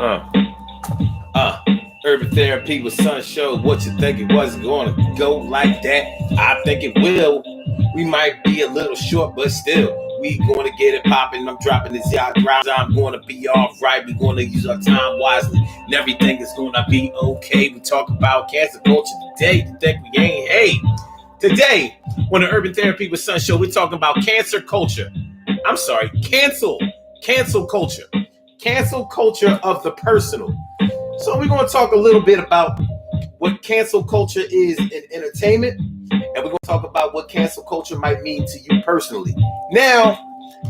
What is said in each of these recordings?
Uh, Urban Therapy with Sun Show. What you think it was going to go like that? I think it will. We might be a little short, but still, we going to get it popping. I'm dropping this yacht round. I'm going to be all right. We're going to use our time wisely, and everything is going to be okay. We talk about cancer culture today. You think we ain't? Hey, today on the Urban Therapy with Sun Show, we're talking about cancer culture. I'm sorry, cancel culture. Cancel culture of the personal. So we're going to talk a little bit about what cancel culture is in entertainment, and we're going to talk about what cancel culture might mean to you personally. Now,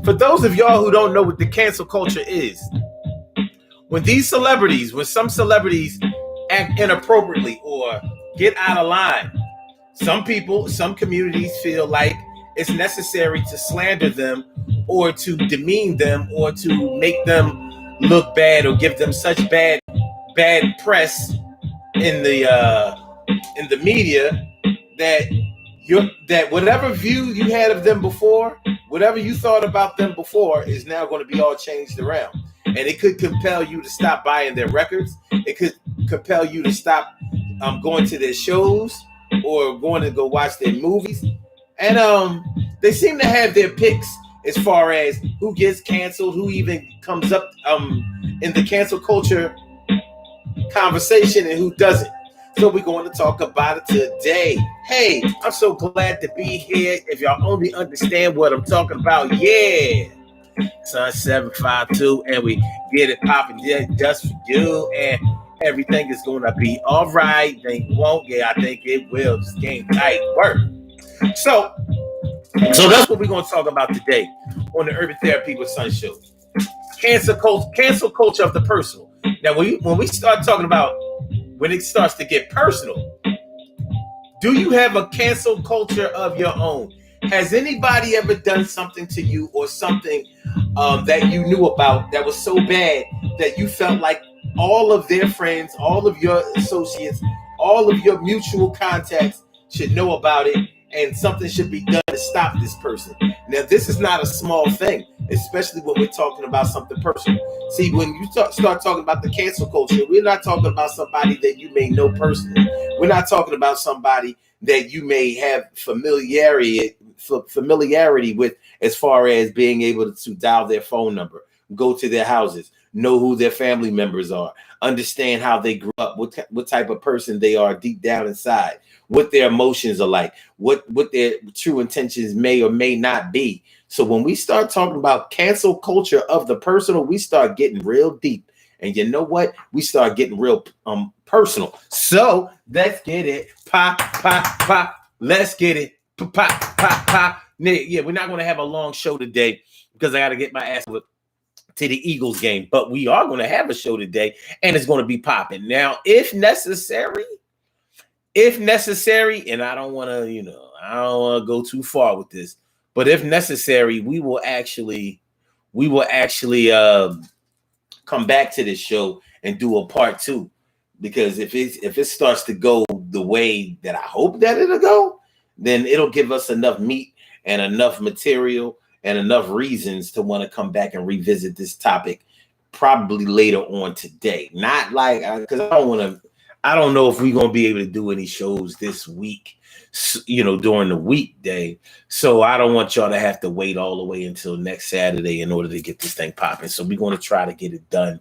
for those of y'all who don't know what the cancel culture is, when some celebrities act inappropriately or get out of line, some communities feel like it's necessary to slander them or to demean them or to make them look bad or give them such bad press in the media that whatever view you had of them before, whatever you thought about them before, is now going to be all changed around. And it could compel you to stop buying their records. It could compel you to stop going to their shows or going to go watch their movies. And they seem to have their picks as far as who gets canceled, who even comes up in the cancel culture conversation and who doesn't. So we're going to talk about it today. Hey, I'm so glad to be here. If y'all only understand what I'm talking about, yeah. Sun 752, and we get it popping just for you, and everything is going to be all right. Think it won't? Yeah, I think it will. Just game tight work. So that's what we're going to talk about today on the Urban Therapy with Sun Show. Cancel culture of the personal. Now, when we start talking about when it starts to get personal, do you have a cancel culture of your own? Has anybody ever done something to you or something that you knew about that was so bad that you felt like all of their friends, all of your associates, all of your mutual contacts should know about it, and something should be done to stop this person? Now, this is not a small thing, especially when we're talking about something personal. See, when you start talking about the cancel culture, we're not talking about somebody that you may know personally. We're not talking about somebody that you may have familiarity with as far as being able to dial their phone number, go to their houses, know who their family members are, understand how they grew up, what type of person they are deep down inside, what their emotions are like, what their true intentions may or may not be. So when we start talking about cancel culture of the personal, we start getting real deep. And you know what? We start getting real personal. So let's get it. Pop. Let's get it. Pop. Yeah, we're not going to have a long show today because I got to get my ass to the Eagles game. But we are going to have a show today, and it's going to be popping. Now, if necessary, and I don't want to go too far with this, but if necessary, we will actually come back to this show and do a part 2, because if it starts to go the way that I hope that it'll go, then it'll give us enough meat and enough material and enough reasons to want to come back and revisit this topic probably later on today. Not like, because I don't know if we're going to be able to do any shows this week, during the weekday. So I don't want y'all to have to wait all the way until next Saturday in order to get this thing popping. So we're going to try to get it done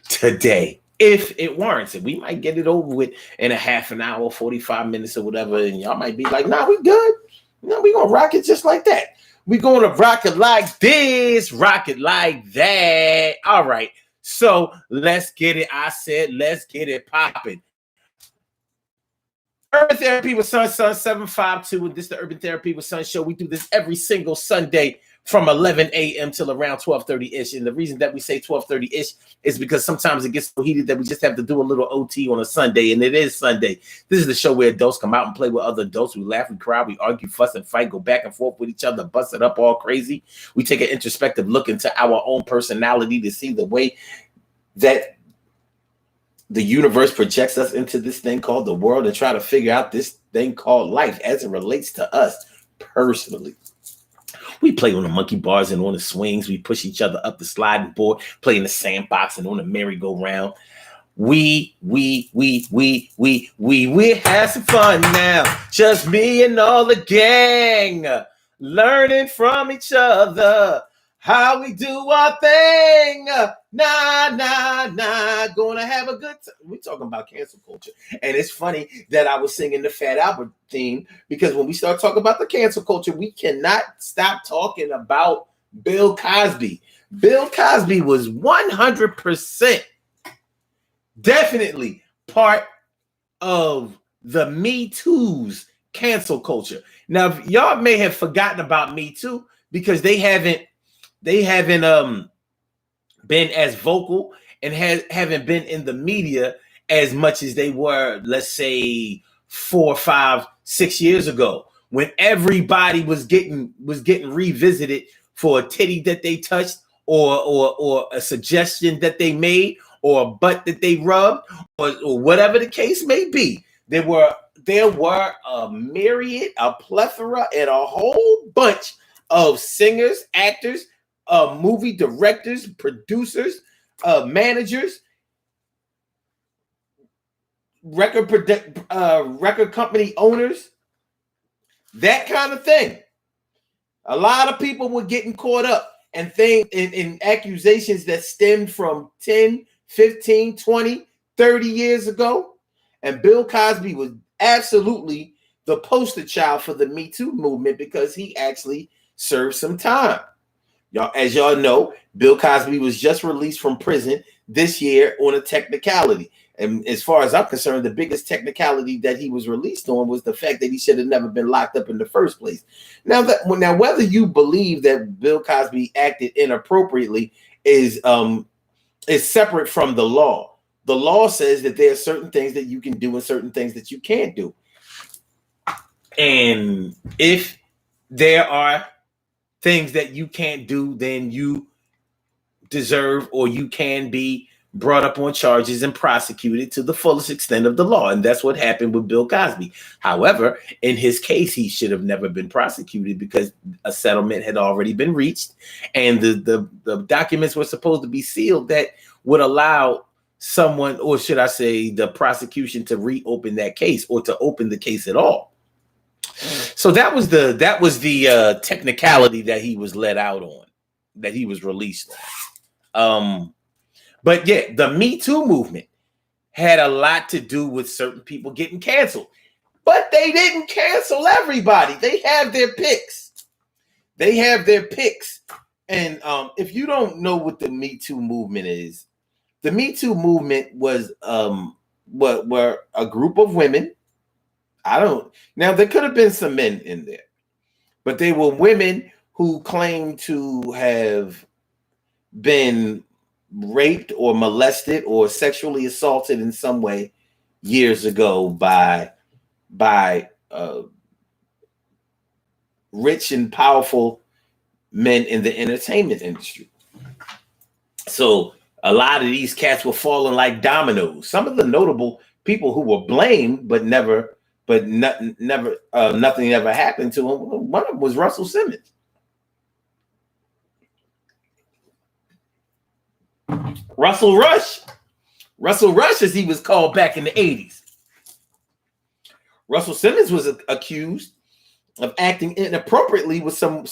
today, if it warrants it. We might get it over with in a half an hour, 45 minutes or whatever. And y'all might be like, nah, we good. No, we're going to rock it just like that. We're going to rock it like this, rock it like that. All right. So let's get it. I said, let's get it popping. Urban Therapy with Sun 752, and this is the Urban Therapy with Sun show. We do this every single Sunday from 11 a.m. till around 12:30-ish. And the reason that we say 12:30-ish is because sometimes it gets so heated that we just have to do a little OT on a Sunday, and it is Sunday. This is the show where adults come out and play with other adults. We laugh, we cry, we argue, fuss, and fight, go back and forth with each other, bust it up all crazy. We take an introspective look into our own personality to see the way that the universe projects us into this thing called the world, and try to figure out this thing called life as it relates to us personally. We play on the monkey bars and on the swings. We push each other up the sliding board, play in the sandbox and on the merry-go-round. We're having some fun now. Just me and all the gang, learning from each other how we do our thing. Gonna have a good time. We're talking about cancel culture. And it's funny that I was singing the Fat Albert theme, because when we start talking about the cancel culture, we cannot stop talking about Bill Cosby. Bill Cosby was 100% definitely part of the Me Too's cancel culture. Now, y'all may have forgotten about Me Too because they haven't been as vocal and haven't been in the media as much as they were, let's say 4, 5, 6 years ago, when everybody was getting revisited for a titty that they touched, or a suggestion that they made, or a butt that they rubbed, or whatever the case may be. There were a myriad, a plethora, and a whole bunch of singers, actors, movie directors, producers, managers, record company owners, that kind of thing. A lot of people were getting caught up and in accusations that stemmed from 10, 15, 20, 30 years ago. And Bill Cosby was absolutely the poster child for the Me Too movement, because he actually served some time. As y'all know, Bill Cosby was just released from prison this year on a technicality. And as far as I'm concerned, the biggest technicality that he was released on was the fact that he should have never been locked up in the first place. Now, whether you believe that Bill Cosby acted inappropriately is separate from the law. The law says that there are certain things that you can do and certain things that you can't do. And if there are things that you can't do, then you deserve, or you can be brought up on charges and prosecuted to the fullest extent of the law. And that's what happened with Bill Cosby. However, in his case, he should have never been prosecuted because a settlement had already been reached, and the documents were supposed to be sealed that would allow someone, or should I say the prosecution, to reopen that case, or to open the case at all. So that was the technicality that he was let out on, that he was released on. But yeah, the Me Too movement had a lot to do with certain people getting canceled, but they didn't cancel everybody. They have their picks. And if you don't know what the Me Too movement is, the Me Too movement was were a group of women. Now there could have been some men in there, but they were women who claimed to have been raped or molested or sexually assaulted in some way years ago by rich and powerful men in the entertainment industry. So a lot of these cats were falling like dominoes. Some of the notable people who were blamed nothing ever happened to them. One of them was Russell Simmons. Russell Rush, as he was called back in the 80s. Russell Simmons was accused of acting inappropriately with some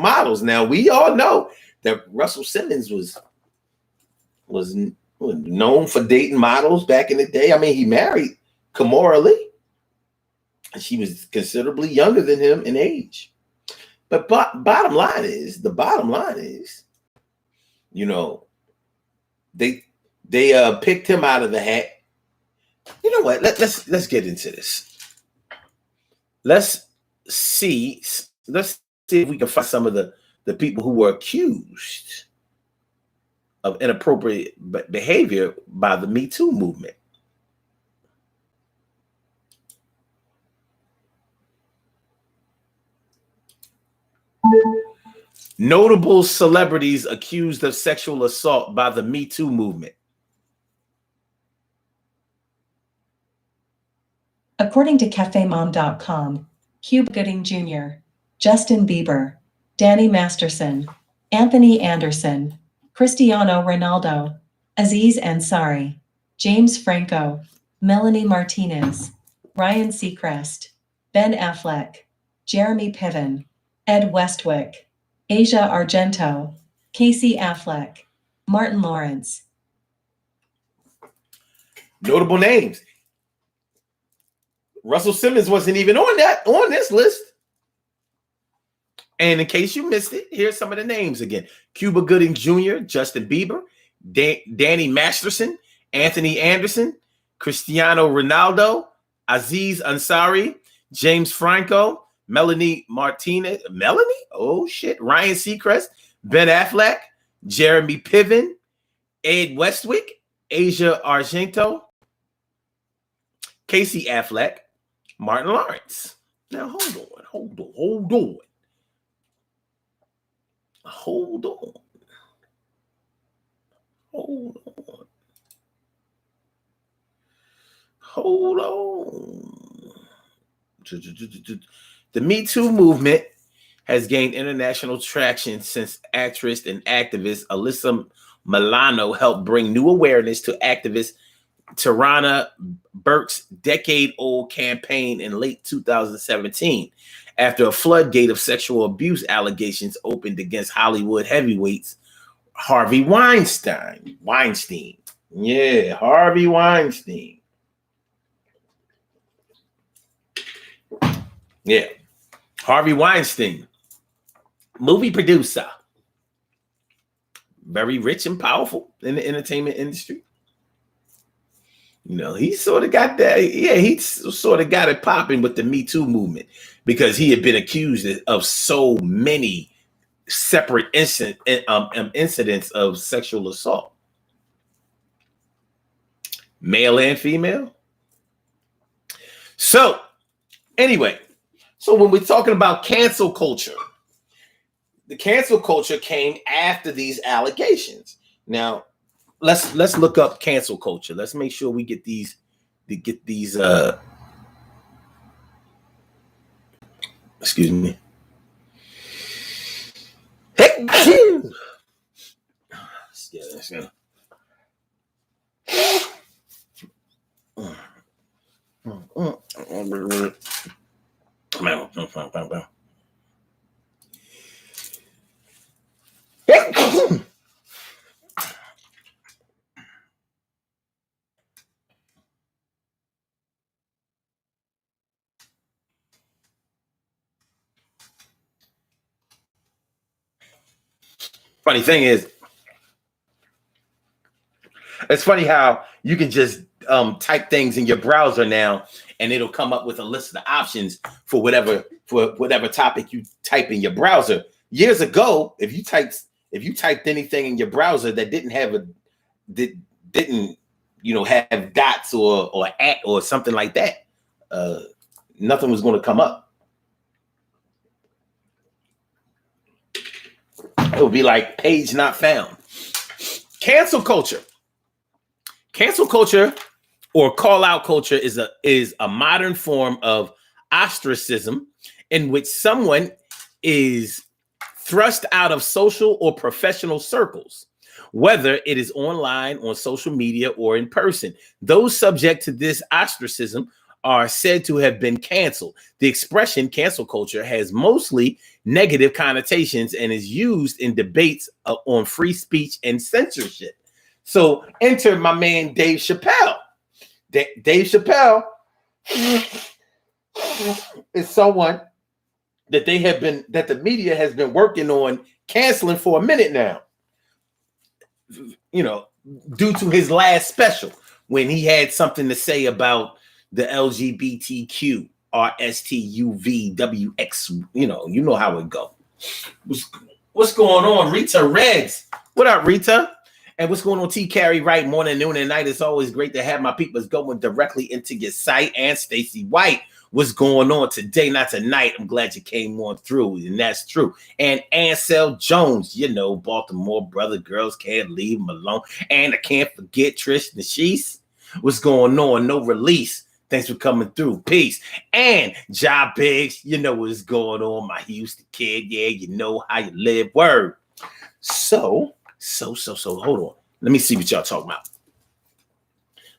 models. Now, we all know that Russell Simmons was known for dating models back in the day. I mean, he married Kimora Lee. She was considerably younger than him in age. But bottom line is, you know, they picked him out of the hat. You know what? Let's get into this. Let's see if we can find some of the people who were accused of inappropriate behavior by the Me Too movement. Notable celebrities accused of sexual assault by the Me Too movement. According to CafeMom.com, Cuba Gooding Jr., Justin Bieber, Danny Masterson, Anthony Anderson, Cristiano Ronaldo, Aziz Ansari, James Franco, Melanie Martinez, Ryan Seacrest, Ben Affleck, Jeremy Piven, Ed Westwick, Asia Argento, Casey Affleck, Martin Lawrence. Notable names. Russell Simmons wasn't even on this list. And in case you missed it, here's some of the names again. Cuba Gooding Jr., Justin Bieber, Danny Masterson, Anthony Anderson, Cristiano Ronaldo, Aziz Ansari, James Franco, Melanie Martinez. Melanie? Oh, shit. Ryan Seacrest, Ben Affleck, Jeremy Piven, Ed Westwick, Asia Argento, Casey Affleck, Martin Lawrence. Now, hold on. The Metoo movement has gained international traction since actress and activist Alyssa Milano helped bring new awareness to activist Tarana Burke's decade-old campaign in late 2017, after a floodgate of sexual abuse allegations opened against Hollywood heavyweights Harvey Weinstein. Yeah, Harvey Weinstein. Yeah, Harvey Weinstein, movie producer, very rich and powerful in the entertainment industry. You know, he sort of got that. Yeah, he sort of got it popping with the Me Too movement because he had been accused of so many separate incidents of sexual assault, male and female. So, anyway, so when we're talking about cancel culture, the cancel culture came after these allegations. Now, let's look up cancel culture. Let's make sure we get these excuse me. Funny thing is, it's funny how you can just type things in your browser now, and it'll come up with a list of options for whatever topic you type in your browser. Years ago, if you typed anything in your browser that didn't have have dots or at or something like that, nothing was going to come up. It would be like page not found. Cancel culture. Cancel culture or call out culture is a modern form of ostracism in which someone is thrust out of social or professional circles, whether it is online, on social media, or in person. Those subject to this ostracism are said to have been canceled. The expression cancel culture has mostly negative connotations and is used in debates on free speech and censorship. So enter my man Dave Chappelle. Dave Chappelle is someone that the media has been working on canceling for a minute now. You know, due to his last special when he had something to say about the LGBTQ RSTUVWX. You know how it go. What's going on, Rita Reds? What up, Rita? And what's going on, T. Carey? Right, morning, noon, and night. It's always great to have my people going directly into your site. And Stacey White, what's going on today? Not tonight. I'm glad you came on through, and that's true. And Ansel Jones, Baltimore brother, girls can't leave him alone. And I can't forget Trish Nashees. What's going on? No release. Thanks for coming through. Peace. And Job Biggs, you know what's going on, my Houston kid. Yeah, you know how you live. Word. So, hold on. Let me see what y'all talking about.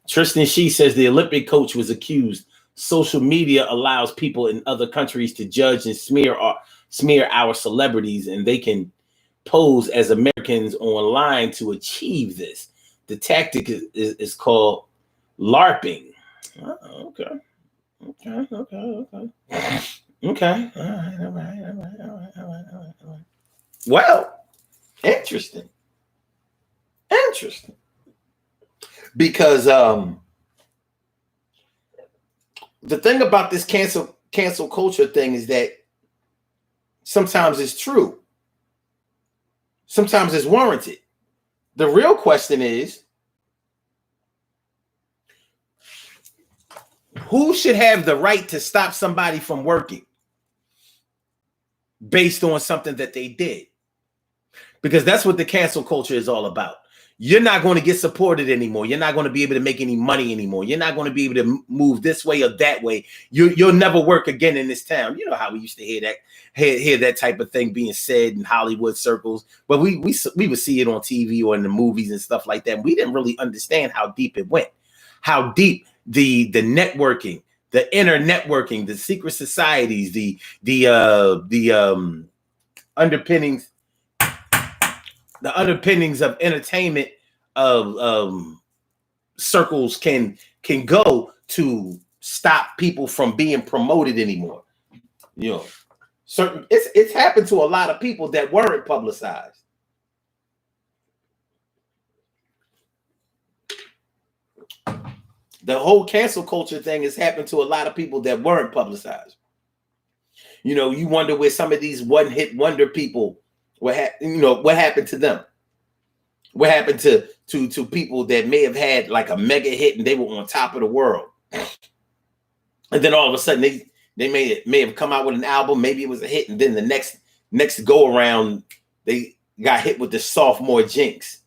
Tristan Shee says the Olympic coach was accused. Social media allows people in other countries to judge and smear our celebrities, and they can pose as Americans online to achieve this. The tactic is called LARPing. Oh, okay. Okay. All right. Well, interesting. Because the thing about this cancel culture thing is that sometimes it's true. Sometimes it's warranted. The real question is, who should have the right to stop somebody from working based on something that they did? Because that's what the cancel culture is all about. You're not going to get supported anymore. You're not going to be able to make any money anymore. You're not going to be able to move this way or that way. You'll never work again in this town. You know how we used to hear that type of thing being said in Hollywood circles. But we would see it on TV or in the movies and stuff like that. We didn't really understand how deep it went, how deep the networking, the inner networking, the secret societies, the underpinnings. The underpinnings of entertainment of circles can go to stop people from being promoted anymore. You know, it's happened to a lot of people that weren't publicized. The whole cancel culture thing has happened to a lot of people that weren't publicized. You know, you wonder where some of these one-hit wonder people, what happened to them? What happened to people that may have had like a mega hit and they were on top of the world, and then all of a sudden they may have come out with an album, maybe it was a hit, and then the next go around they got hit with the sophomore jinx.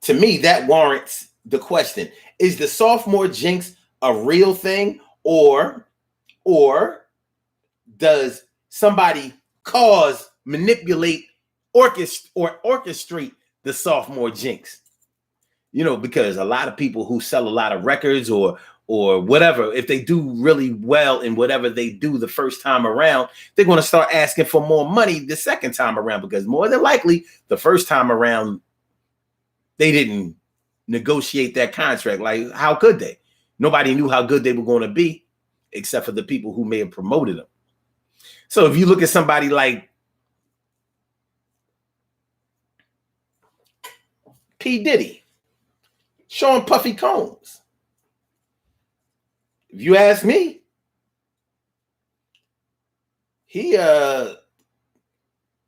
To me, that warrants the question: is the sophomore jinx a real thing, or does somebody manipulate, orchestrate the sophomore jinx? You know, because a lot of people who sell a lot of records or whatever, if they do really well in whatever they do the first time around, they're going to start asking for more money the second time around, because more than likely the first time around they didn't negotiate that contract. Like, how could they? Nobody knew how good they were going to be except for the people who may have promoted them. So if you look at somebody like P. Diddy, Sean Puffy Combs, if you ask me, he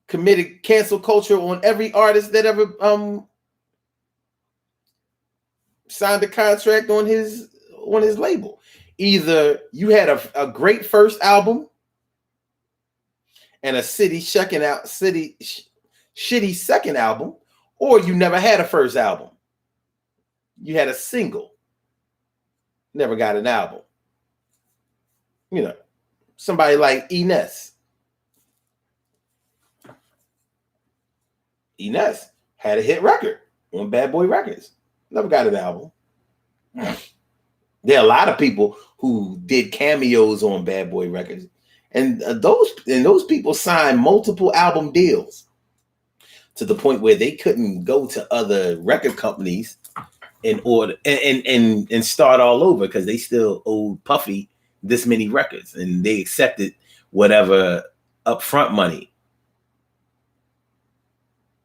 committed cancel culture on every artist that ever signed a contract on his label. Either you had a great first album and a shitty second album, or you never had a first album. You had a single, never got an album. You know, somebody like Ines had a hit record on Bad Boy Records, never got an album. There are a lot of people who did cameos on Bad Boy Records, and those people signed multiple album deals to the point where they couldn't go to other record companies in order and start all over, because they still owed Puffy this many records, and they accepted whatever upfront money.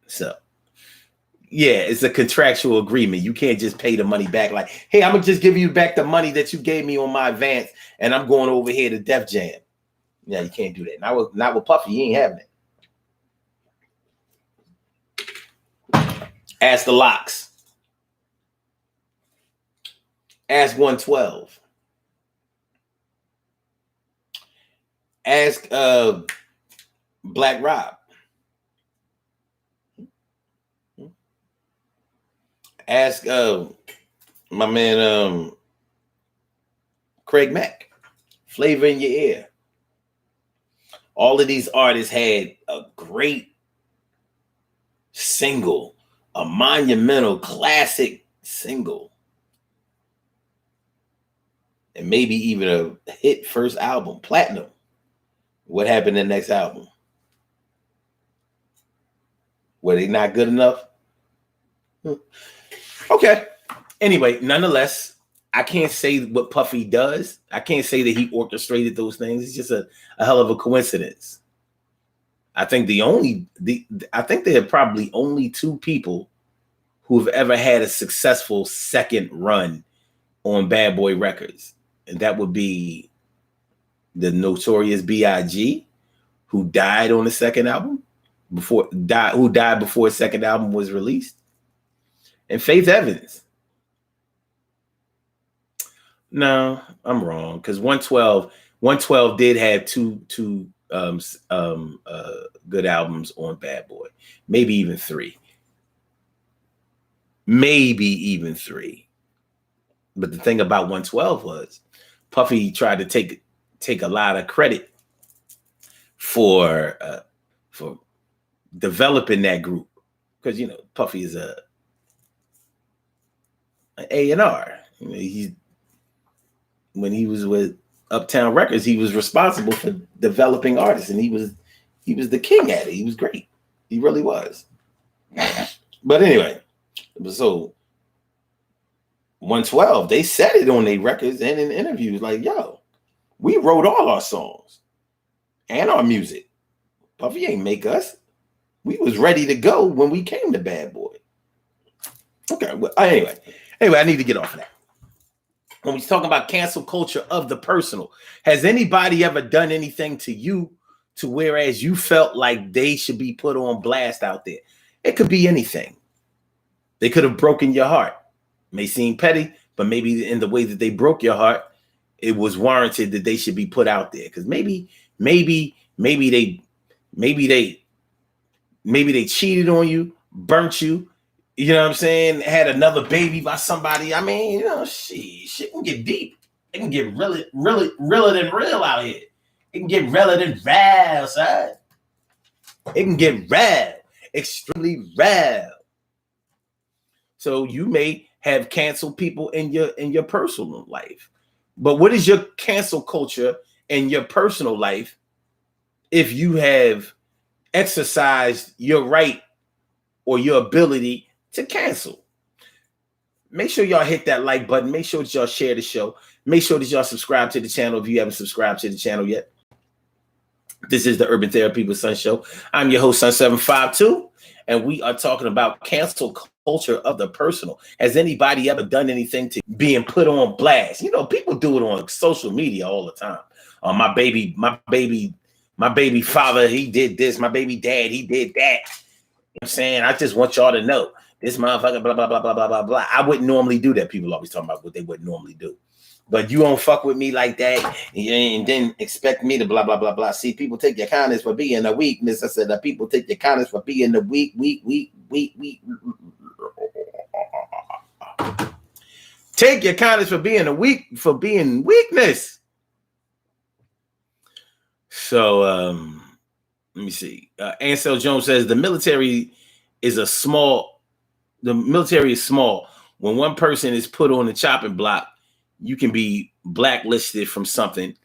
So yeah, it's a contractual agreement. You can't just pay the money back like, hey, I'm gonna just give you back the money that you gave me on my advance, and I'm going over here to Def Jam. Yeah, you can't do that. Not with Puffy, you ain't having it. Ask the Locks. Ask 112. Ask Black Rob. Ask my man Craig Mack, Flavor in Your Ear. All of these artists had a great single, a monumental classic single, and maybe even a hit first album, platinum. What happened in the next album? Were they not good enough? Okay. Anyway, nonetheless, I can't say what Puffy does. I can't say that he orchestrated those things. It's just a hell of a coincidence. I think I think there are probably only two people who have ever had a successful second run on Bad Boy Records. And that would be the Notorious B.I.G., who died on the second album, who died before his second album was released, and Faith Evans. No, I'm wrong, because 112 did have two good albums on Bad Boy, maybe even three. But the thing about 112 was Puffy tried to take a lot of credit for developing that group, because Puffy is an A&R. When he was with Uptown Records, he was responsible for developing artists, and he was the king at it. He was great. He really was. But anyway, so 112, they said it on their records and in interviews, like, yo, we wrote all our songs and our music. Puffy ain't make us. We was ready to go when we came to Bad Boy. Okay, well, anyway, I need to get off of that. When we're talking about cancel culture of the personal, has anybody ever done anything to you to whereas you felt like they should be put on blast out there? It could be anything. They could have broken your heart. May seem petty, but maybe in the way that they broke your heart, it was warranted that they should be put out there. Because maybe they cheated on you, burnt you, you know what I'm saying, had another baby by somebody. I mean, shit can get deep. It can get really realer than real out here. It can get realer than real, son. It can get real, extremely real. So you may have canceled people in your personal life. But what is your cancel culture in your personal life if you have exercised your right or your ability to cancel? Make sure y'all hit that like button. Make sure that y'all share the show. Make sure that y'all subscribe to the channel if you haven't subscribed to the channel yet. This is the Urban Therapy with Sun Show. I'm your host, Sun752, and we are talking about cancel culture of the personal. Has anybody ever done anything to being put on blast? People do it on social media all the time. My baby father, he did this. My baby dad, he did that. I'm saying, I just want y'all to know this motherfucker, blah, blah, blah, blah, blah, blah, blah. I wouldn't normally do that. People always talking about what they would normally do. But you don't fuck with me like that and then expect me to blah, blah, blah, blah. See, people take your kindness for being a weakness. I said, people take your kindness for being the weak. Take your kindness for being weakness. So, let me see. Ansel Jones says the military is small. When one person is put on the chopping block, you can be blacklisted from something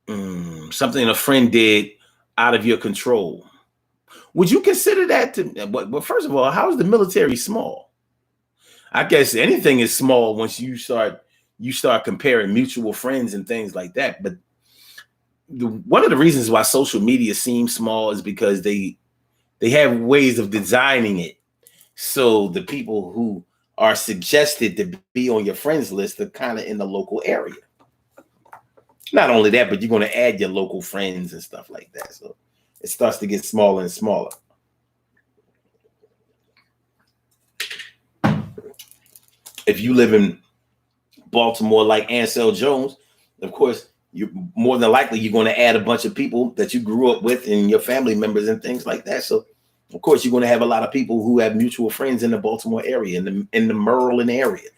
a friend did out of your control. Would you consider that well, first of all, how is the military small? I guess anything is small once you start comparing mutual friends and things like that. But one of the reasons why social media seems small is because they have ways of designing it so the people who are suggested to be on your friends list are kind of in the local area. Not only that, but you're going to add your local friends and stuff like that. So it starts to get smaller and smaller. If you live in Baltimore like Ansel Jones, of course, you're more than likely you're going to add a bunch of people that you grew up with and your family members and things like that. So of course, you're going to have a lot of people who have mutual friends in the Baltimore area, in the Maryland area.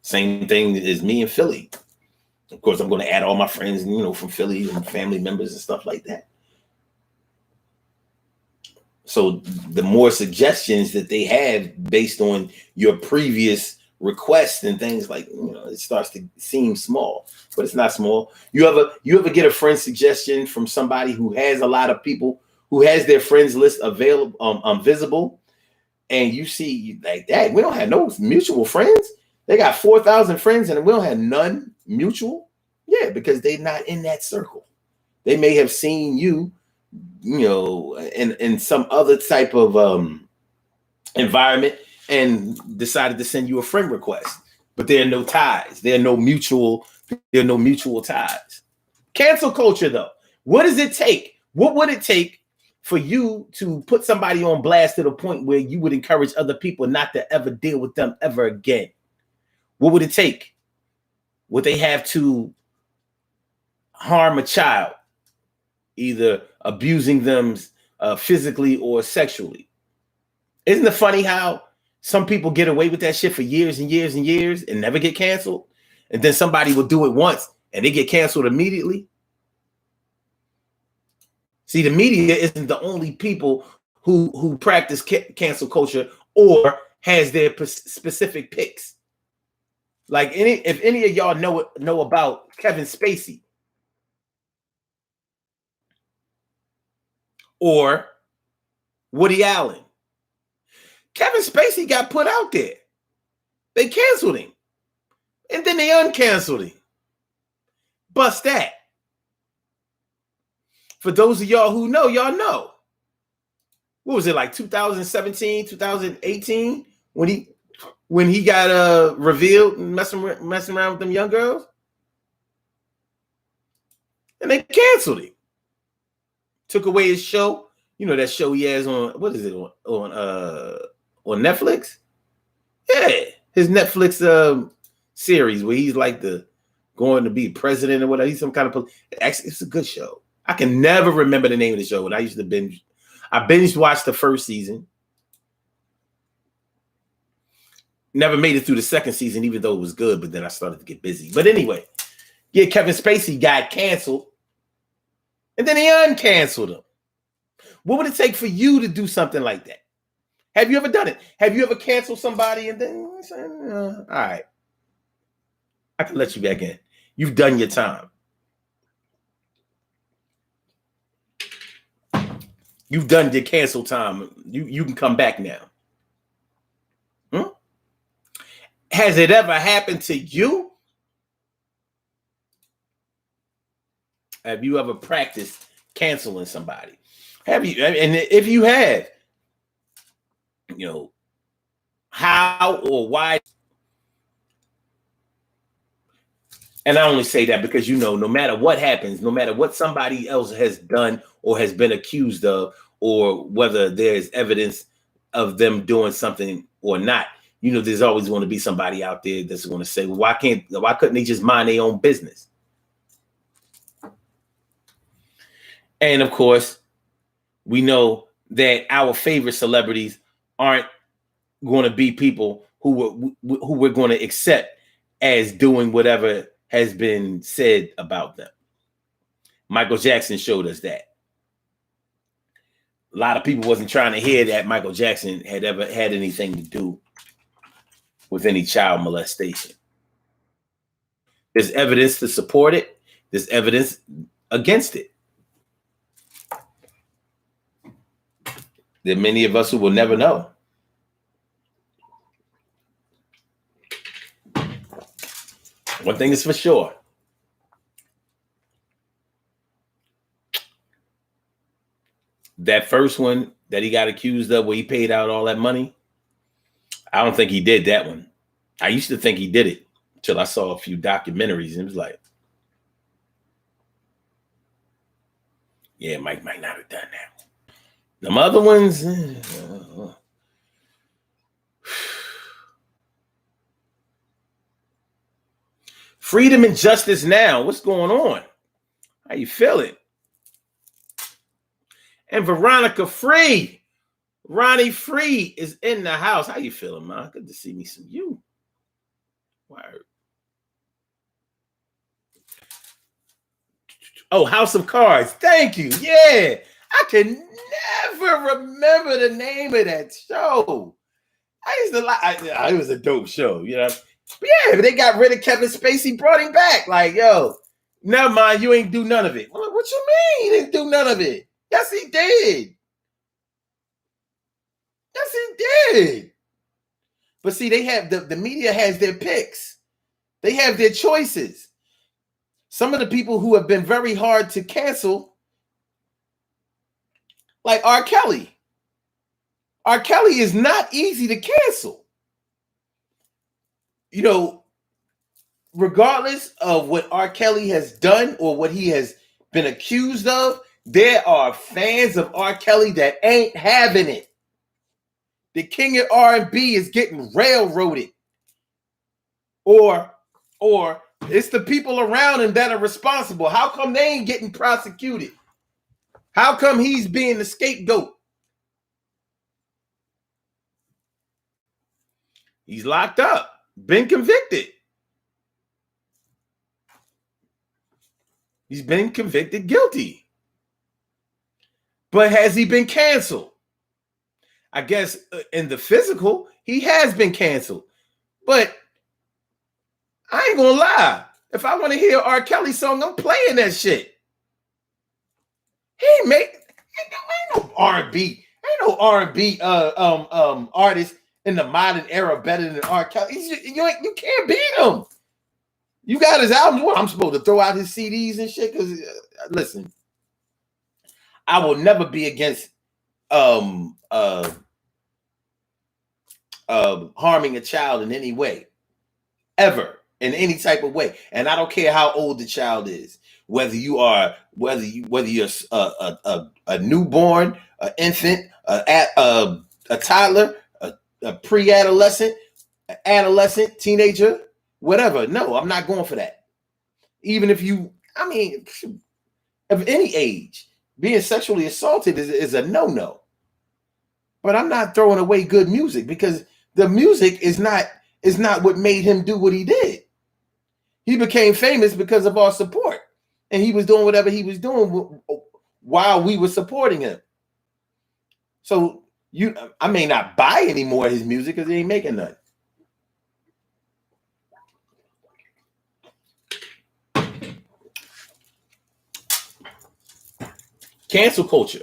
Same thing as me in Philly. Of course, I'm going to add all my friends, from Philly and family members and stuff like that. So the more suggestions that they have based on your previous requests and things like, it starts to seem small, but it's not small. You ever get a friend suggestion from somebody who has a lot of people, who has their friends list available, visible, and you see like that, we don't have no mutual friends. They got 4,000 friends and we don't have none mutual. Yeah, because they're not in that circle. They may have seen you, in some other type of environment and decided to send you a friend request, but there are no ties. There are no mutual ties. Cancel culture, though. What does it take? What would it take for you to put somebody on blast to the point where you would encourage other people not to ever deal with them ever again? What would it take? Would they have to harm a child, either abusing them physically or sexually? Isn't it funny how some people get away with that shit for years and years and years and never get canceled? And then somebody will do it once and they get canceled immediately. See, the media isn't the only people who practice cancel culture or has their specific picks. Like if any of y'all know about Kevin Spacey or Woody Allen. Kevin Spacey got put out there. They canceled him. And then they uncanceled him. Bust that. For those of y'all who know, y'all know. What was it, like 2017, 2018 when he got revealed and messing around with them young girls? And they canceled him. Took away his show. You know that show he has on, what is it, on Netflix? Yeah, his Netflix series where he's like going to be president or whatever. He's some kind of, actually, it's a good show. I can never remember the name of the show, but I used to binge watched the first season. Never made it through the second season, even though it was good, but then I started to get busy. But anyway, yeah, Kevin Spacey got canceled, and then they uncanceled him. What would it take for you to do something like that? Have you ever done it? Have you ever canceled somebody and then, all right, I can let you back in. You've done your time. You've done your cancel time. You can come back now. Has it ever happened to you? Have you ever practiced canceling somebody? Have you? And if you have, how or why? And I only say that because, no matter what happens, no matter what somebody else has done or has been accused of, or whether there's evidence of them doing something or not, there's always going to be somebody out there that's going to say, well, why couldn't they just mind their own business? And of course, we know that our favorite celebrities aren't going to be people who we're going to accept as doing whatever has been said about them. Michael Jackson showed us that. A lot of people wasn't trying to hear that Michael Jackson had ever had anything to do with any child molestation. There's evidence to support it. There's evidence against it. There are many of us who will never know. One thing is for sure. That first one that he got accused of where he paid out all that money, I don't think he did that one. I used to think he did it until I saw a few documentaries and it was like, yeah, Mike might not have done that. Them other ones, freedom and justice now. What's going on? How you feeling? And Veronica Free, Ronnie Free is in the house. How you feeling, man? Good to see me some you. Word. Oh, House of Cards. Thank you. Yeah. I can never remember the name of that show. I used to like it was a dope show, you know. But yeah, they got rid of Kevin Spacey, brought him back. Like, yo, never mind, you ain't do none of it. What you mean? He didn't do none of it. Yes, he did. Yes, he did. But see, they have the media has their picks. They have their choices. Some of the people who have been very hard to cancel, like R. Kelly. R. Kelly is not easy to cancel. You know, regardless of what R. Kelly has done or what he has been accused of, there are fans of R. Kelly that ain't having it. The king of R&B is getting railroaded. Or it's the people around him that are responsible. How come they ain't getting prosecuted? How come he's being the scapegoat? He's locked up, been convicted. He's been convicted guilty. But has he been canceled? I guess in the physical, he has been canceled. But I ain't gonna lie. If I want to hear R. Kelly song, I'm playing that shit. He ain't no R&B. Ain't no R&B artist in the modern era better than R. Kelly. You can't beat him. You got his albums. What, I'm supposed to throw out his CDs and shit? Because listen, I will never be against harming a child in any way, ever, in any type of way. And I don't care how old the child is, whether you're a newborn, an infant, a toddler, a pre-adolescent, an adolescent, teenager, whatever. No, I'm not going for that. Even if of any age, being sexually assaulted is a no-no. But I'm not throwing away good music, because the music is not what made him do what he did. He became famous because of our support, and he was doing whatever he was doing while we were supporting him. So I may not buy any more of his music because he ain't making none. Cancel culture.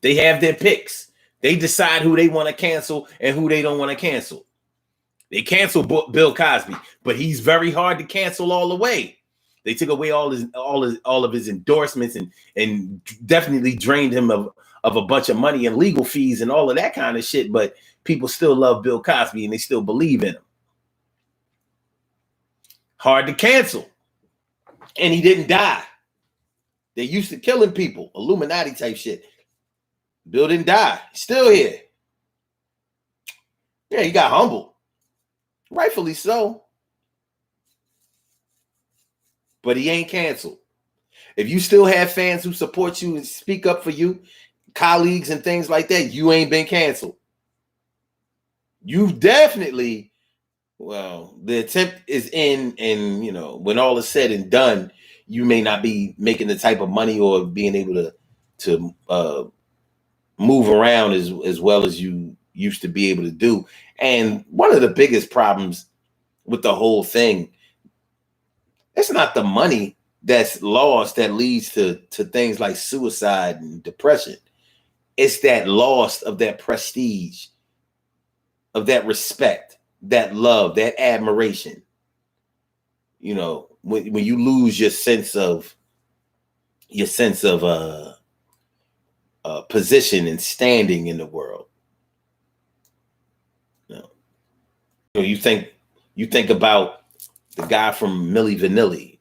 They have their picks. They decide who they want to cancel and who they don't want to cancel. They canceled Bill Cosby, but he's very hard to cancel all the way. They took away all of his endorsements and definitely drained him of a bunch of money and legal fees and all of that kind of shit. But people still love Bill Cosby and they still believe in him. Hard to cancel. And he didn't die. They're used to killing people, Illuminati type shit. Bill didn't die. He's still here. Yeah, he got humbled. Rightfully so. But he ain't canceled. If you still have fans who support you and speak up for you, colleagues and things like that, you ain't been canceled. You've definitely, the attempt is in, and when all is said and done, you may not be making the type of money or being able to move around as well as you used to be able to do. And one of the biggest problems with the whole thing, it's not the money that's lost that leads to things like suicide and depression. It's that loss of that prestige, of that respect, that love, that admiration. When you lose your sense of position and standing in the world. You think about the guy from Milli Vanilli.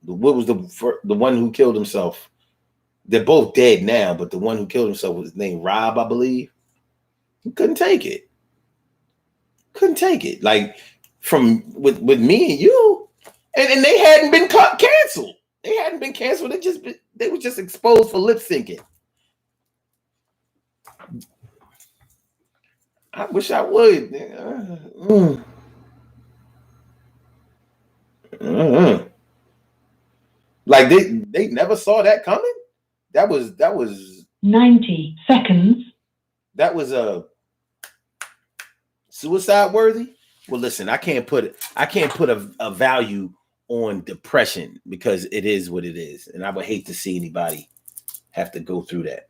What was the one who killed himself? They're both dead now, but the one who killed himself was named Rob, I believe. He couldn't take it. Like with me and you, and they hadn't been canceled. They hadn't been canceled. They were just exposed for lip syncing. I wish I would. Like they never saw that coming. That was 90 seconds. That was a suicide worthy. Well, listen, I can't put a value on depression because it is what it is, and I would hate to see anybody have to go through that.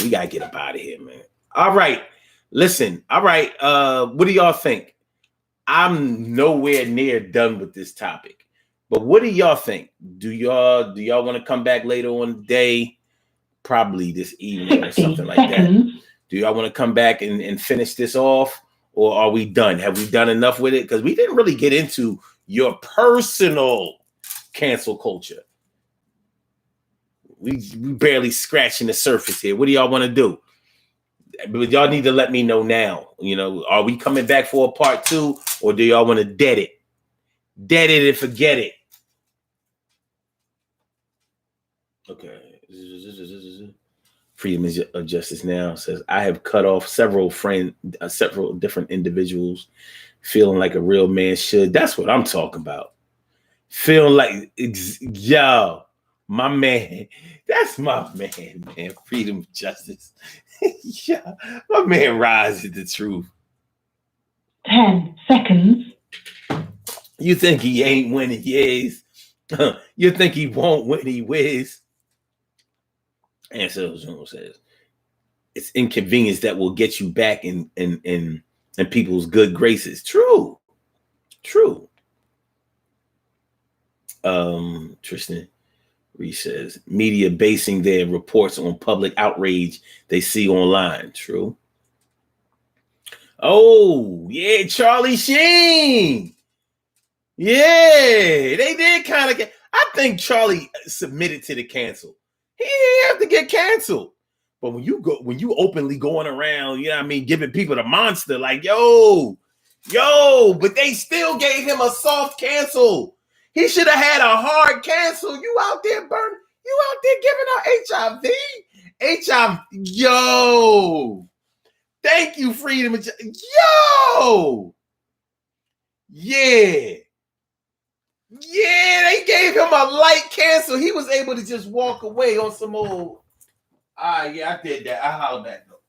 We gotta get up out of here, man. All right, listen. All right, what do y'all think? I'm nowhere near done with this topic, but what do y'all think? Do y'all want to come back later on the day? Probably this evening or something like that. Do y'all want to come back and finish this off, or are we done? Have we done enough with it? Because we didn't really get into your personal cancel culture. We barely scratching the surface here. What do y'all want to do? But y'all need to let me know now. You know, are we coming back for a part 2, or do y'all want to dead it? Dead it and forget it. Okay. Freedom of Justice Now says, I have cut off several different individuals, feeling like a real man should. That's what I'm talking about. Feeling like, yo, my man. That's my man. Freedom of Justice. Yeah, my man Rise is the truth. 10 seconds. You think he ain't when he is? You think he won't when he is? And so says, it's inconvenience that will get you back in people's good graces. True. Tristan Reese says, media basing their reports on public outrage they see online. True. Oh, yeah, Charlie Sheen. Yeah, they did kind of get. I think Charlie submitted to the cancel. He didn't have to get canceled. But when you openly going around, you know what I mean, giving people the monster, like, yo, but they still gave him a soft cancel. He should have had a hard cancel. You out there burning, you out there giving out HIV. Yo. Thank you, Freedom. Yo. Yeah. Yeah, they gave him a light cancel. He was able to just walk away on some old. Yeah, I did that. I hollered back though.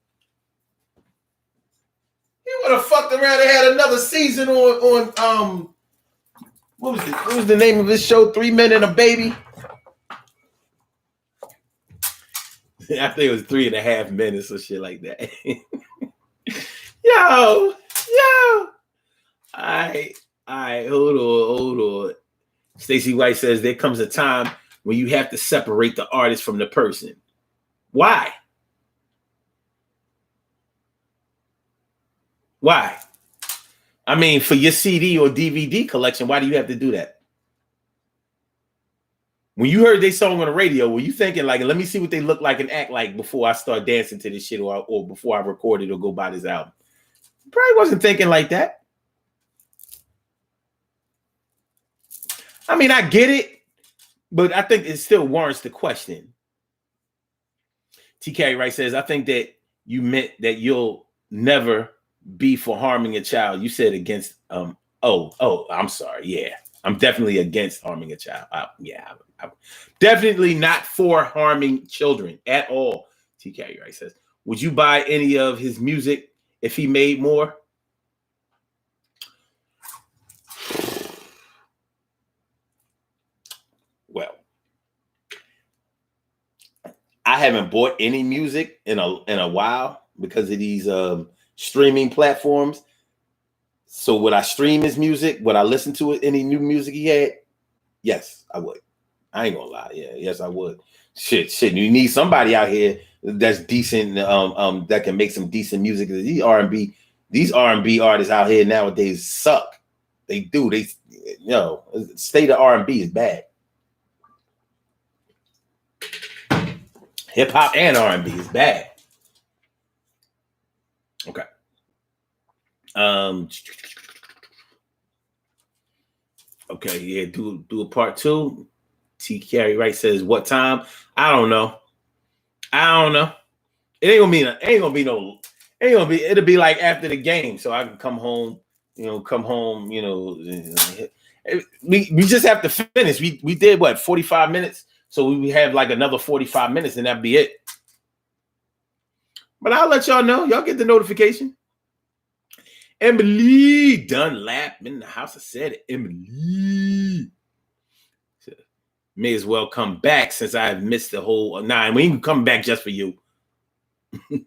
He would have fucked around and had another season on what was the name of his show? 3 Men and a Baby. I think it was 3.5 minutes or shit like that. Yo. All right, hold on. Stacey White says there comes a time when you have to separate the artist from the person. Why? I mean, for your CD or DVD collection, why do you have to do that? When you heard their song on the radio, were you thinking like, let me see what they look like and act like before I start dancing to this shit or before I record it or go buy this album? Probably wasn't thinking like that. I mean, I get it, but I think it still warrants the question. TK Wright says, I think that you meant that you'll never be for harming a child. You said against, I'm sorry. Yeah, I'm definitely against harming a child. I'm definitely not for harming children at all. TK Wright says, would you buy any of his music if he made more? Well, I haven't bought any music in a while because of these streaming platforms. So would I stream his music? Would I listen to it? Any new music he had? Yes, I would. I ain't gonna lie. Yeah, yes, I would. Shit. You need somebody out here that's decent, that can make some decent music. These R&B artists out here nowadays suck. They do. State of R&B is bad. Hip hop and R&B is bad. Okay. Okay, yeah, do a part 2. T. Carey Wright says, what time? I don't know. It'll be like after the game. So I can come home, We just have to finish. We did what, 45 minutes? So we have like another 45 minutes and that'd be it. But I'll let y'all know. Y'all get the notification. Emily Dunlap in the house. I said it. Emily. May as well come back since I have missed the whole 9. We ain't come back just for you. Just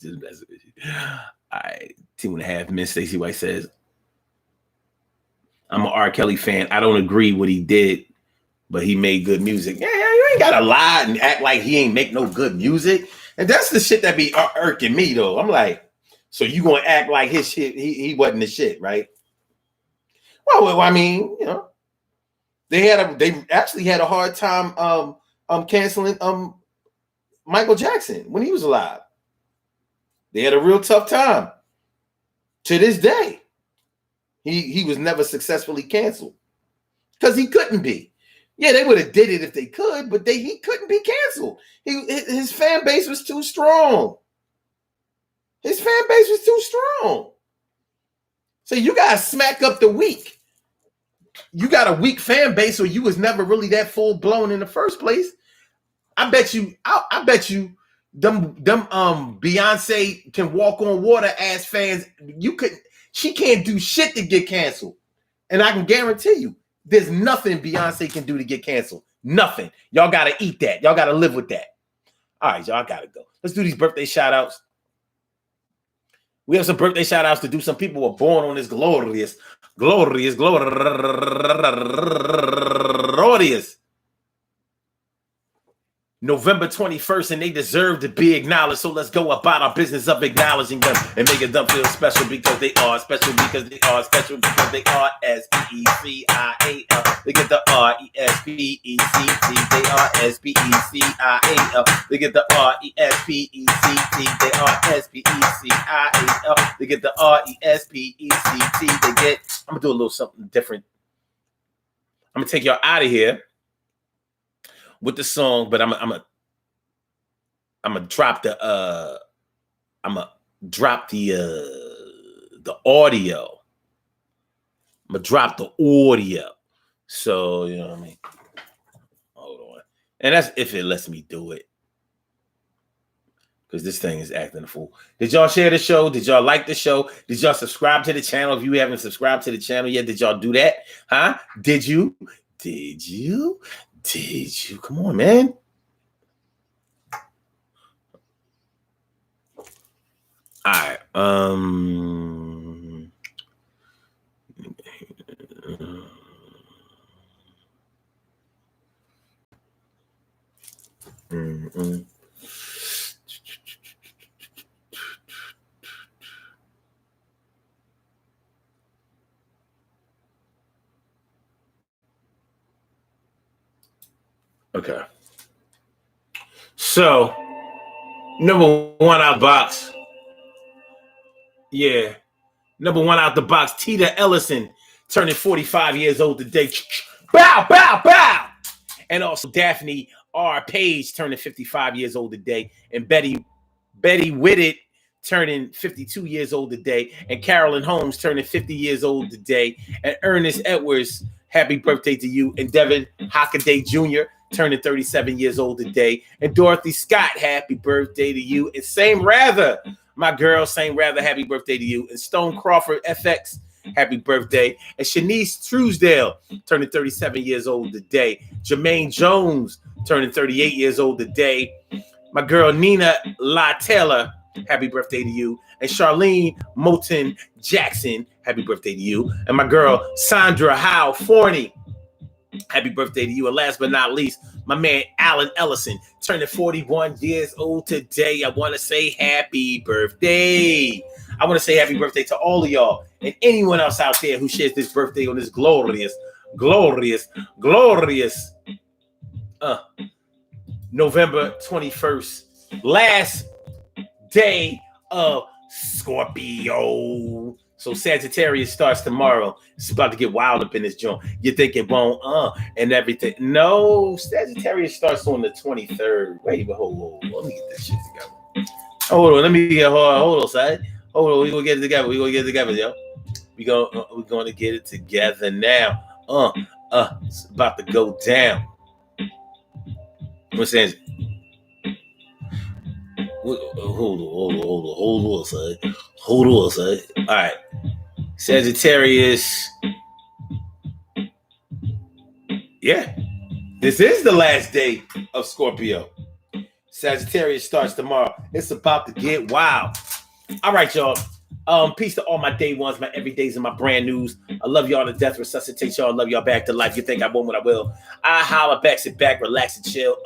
messing with you. All right. 2.5 minutes. Stacey White says, I'm an R. Kelly fan. I don't agree what he did, but he made good music. Yeah, you ain't gotta lie and act like he ain't make no good music. And that's the shit that be irking me though. I'm like, so you gonna act like his shit, he wasn't the shit, right? Well, I mean, you know, they actually had a hard time canceling Michael Jackson when he was alive. They had a real tough time. To this day, he was never successfully canceled because he couldn't be. Yeah, they would have did it if they could, but he couldn't be canceled. His fan base was too strong. His fan base was too strong. So you gotta smack up the weak. You got a weak fan base, or you was never really that full blown in the first place. I bet you them Beyonce can walk on water ass fans. She can't do shit to get canceled. And I can guarantee you, there's nothing Beyonce can do to get canceled. Nothing. Y'all gotta eat that. Y'all gotta live with that. All right, y'all gotta go. Let's do these birthday shout outs. We have some birthday shout outs to do. Some people were born on this glorious November 21st, and they deserve to be acknowledged. So let's go about our business of acknowledging them and making them feel special because they are special, because they are special, because they are S-P-E-C-I-A-L. They get the R-E-S-P-E-C-T. They are S-P-E-C-I-A-L. They get the R-E-S-P-E-C-T. They are S-P-E-C-I-A-L. They get the R-E-S-P-E-C-T. They get, I'm going to do a little something different. I'm going to take y'all out of here with the song, but I'm gonna drop the audio. I'm gonna drop the audio. So you know what I mean. Hold on, and that's if it lets me do it, because this thing is acting a fool. Did y'all share the show? Did y'all like the show? Did y'all subscribe to the channel? If you haven't subscribed to the channel yet, did y'all do that? Huh? Did you? Come on, man. All right. Okay. So, number one out the box. Yeah. Number one out the box, Tita Ellison, turning 45 years old today. Bow, bow, bow. And also Daphne R. Page, turning 55 years old today. And Betty Whitted, turning 52 years old today. And Carolyn Holmes, turning 50 years old today. And Ernest Edwards, happy birthday to you. And Devin Hockaday Jr., turning 37 years old today. And Dorothy Scott, happy birthday to you. And Same Rather, my girl, Same Rather, happy birthday to you. And Stone Crawford FX, happy birthday. And Shanice Truesdale, turning 37 years old today. Jermaine Jones, turning 38 years old today. My girl Nina La Taylor, happy birthday to you. And Charlene Moulton Jackson, happy birthday to you. And my girl Sandra Howe Forney, happy birthday to you. And last but not least, my man Alan Ellison, turning 41 years old today. I want to say happy birthday. I want to say happy birthday to all of y'all and anyone else out there who shares this birthday on this glorious November 21st, last day of Scorpio. So Sagittarius starts tomorrow. It's about to get wild up in this joint. You think it won't, and everything. No, Sagittarius starts on the 23rd. Wait, hold on. Let me get this shit together. Hold on, hold on, side. Hold on, we're gonna get it together. Yo. We're going to get it together now. It's about to go down. What's that? Hold on, son. Hold on, son. All right. Sagittarius. Yeah. This is the last day of Scorpio. Sagittarius starts tomorrow. It's about to get wild. All right, y'all. Peace to all my day ones, my everydays, and my brand news. I love y'all to death, resuscitate y'all, love y'all back to life. You think I won't, what I will. I holler back, sit back, relax, and chill.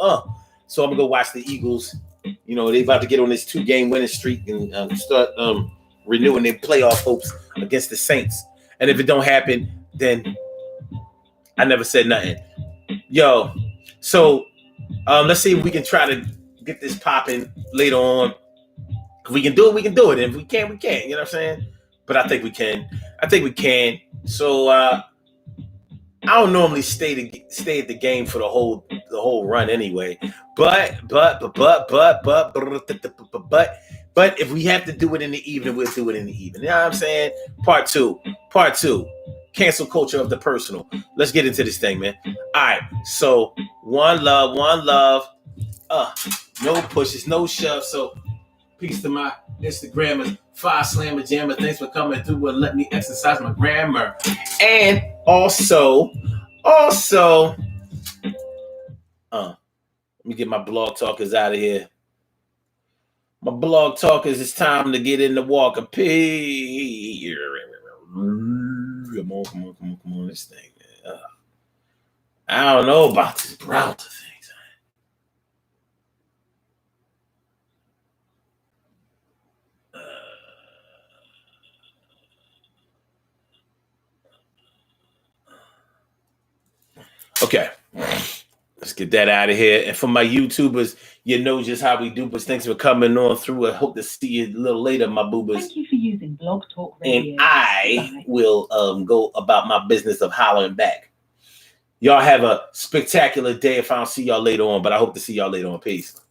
So I'm gonna go watch the Eagles. You know, they about to get on this 2-game winning streak and start renewing their playoff hopes against the Saints. And if it don't happen, then I never said nothing. Yo, so let's see if we can try to get this popping later on. If we can do it, we can do it. And if we can't, we can't. You know what I'm saying? But I think we can. So I don't normally stay at the game for the whole run anyway. But if we have to do it in the evening, we'll do it in the evening. You know what I'm saying? Part two. Cancel culture of the personal. Let's get into this thing, man. All right. So one love. No pushes, no shove. So peace to my Instagrammers, 5 Slammer Jammer. Thanks for coming through and let me exercise my grammar. And also, let me get my blog talkers out of here. My blog talkers, it's time to get in the walk of peace. Come on, this thing, man. I don't know about this browser thing. Okay, let's get that out of here. And for my YouTubers, you know just how we do, but thanks for coming on through. I hope to see you a little later, my boobers. Thank you for using Blog Talk Radio. And I will go about my business of hollering back. Y'all have a spectacular day if I don't see y'all later on, but I hope to see y'all later on. Peace.